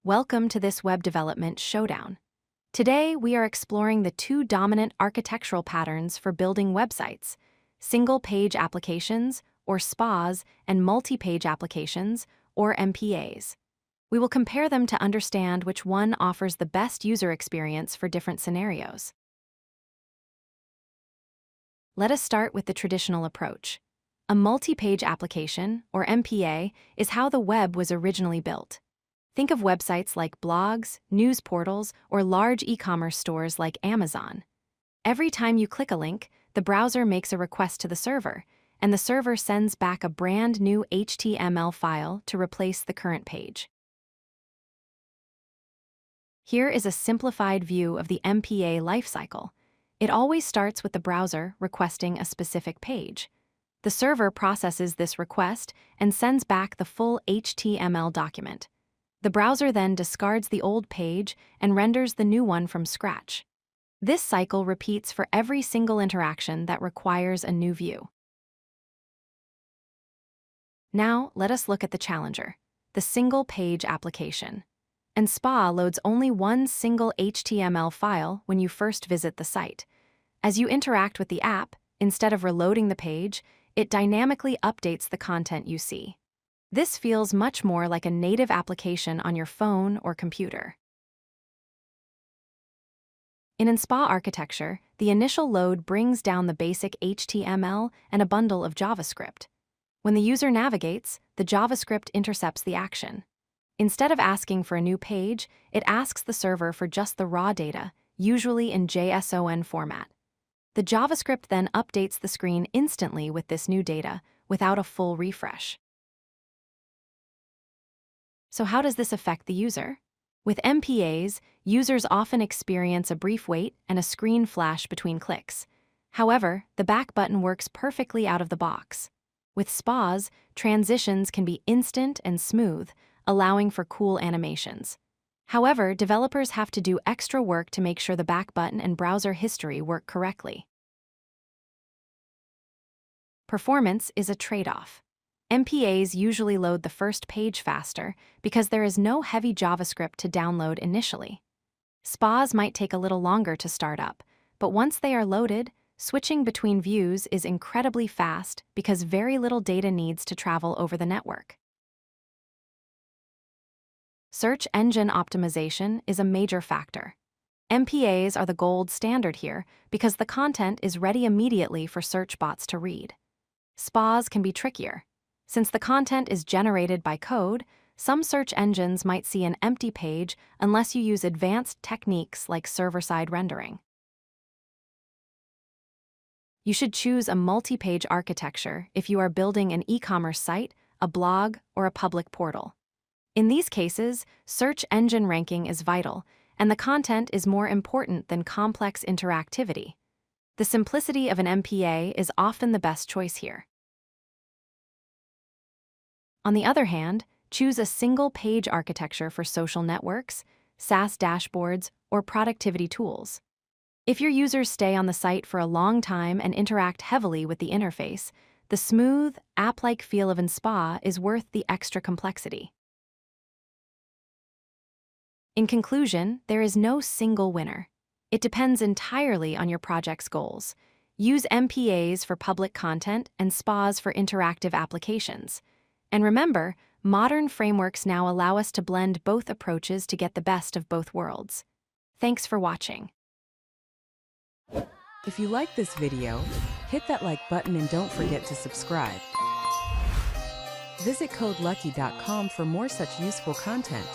Welcome to this web development showdown. Today, we are exploring the two dominant architectural patterns for building websites: single-page applications, or SPAs, and multi-page applications, or MPAs. We will compare them to understand which one offers the best user experience for different scenarios. Let us start with the traditional approach. A multi-page application, or MPA, is how the web was originally built. Think of websites like blogs, news portals, or large e-commerce stores like Amazon. Every time you click a link, the browser makes a request to the server, and the server sends back a brand new HTML file to replace the current page. Here is a simplified view of the MPA lifecycle. It always starts with the browser requesting a specific page. The server processes this request and sends back the full HTML document. The browser then discards the old page and renders the new one from scratch. This cycle repeats for every single interaction that requires a new view. Now, let us look at the challenger, the single-page application. And SPA loads only one single HTML file when you first visit the site. As you interact with the app, instead of reloading the page, it dynamically updates the content you see. This feels much more like a native application on your phone or computer. In SPA architecture, the initial load brings down the basic HTML and a bundle of JavaScript. When the user navigates, the JavaScript intercepts the action. Instead of asking for a new page, it asks the server for just the raw data, usually in JSON format. The JavaScript then updates the screen instantly with this new data, without a full refresh. So how does this affect the user? With MPAs, users often experience a brief wait and a screen flash between clicks. However, the back button works perfectly out of the box. With SPAs, transitions can be instant and smooth, allowing for cool animations. However, developers have to do extra work to make sure the back button and browser history work correctly. Performance is a trade-off. MPAs usually load the first page faster because there is no heavy JavaScript to download initially. SPAs might take a little longer to start up, but once they are loaded, switching between views is incredibly fast because very little data needs to travel over the network. Search engine optimization is a major factor. MPAs are the gold standard here because the content is ready immediately for search bots to read. SPAs can be trickier. Since the content is generated by code, some search engines might see an empty page unless you use advanced techniques like server-side rendering. You should choose a multi-page architecture if you are building an e-commerce site, a blog, or a public portal. In these cases, search engine ranking is vital, and the content is more important than complex interactivity. The simplicity of an MPA is often the best choice here. On the other hand, choose a single-page architecture for social networks, SaaS dashboards, or productivity tools. If your users stay on the site for a long time and interact heavily with the interface, the smooth, app-like feel of SPA is worth the extra complexity. In conclusion, there is no single winner. It depends entirely on your project's goals. Use MPAs for public content and SPAs for interactive applications. And remember, modern frameworks now allow us to blend both approaches to get the best of both worlds. Thanks for watching. If you like this video, hit that like button and don't forget to subscribe. Visit codelucky.com for more such useful content.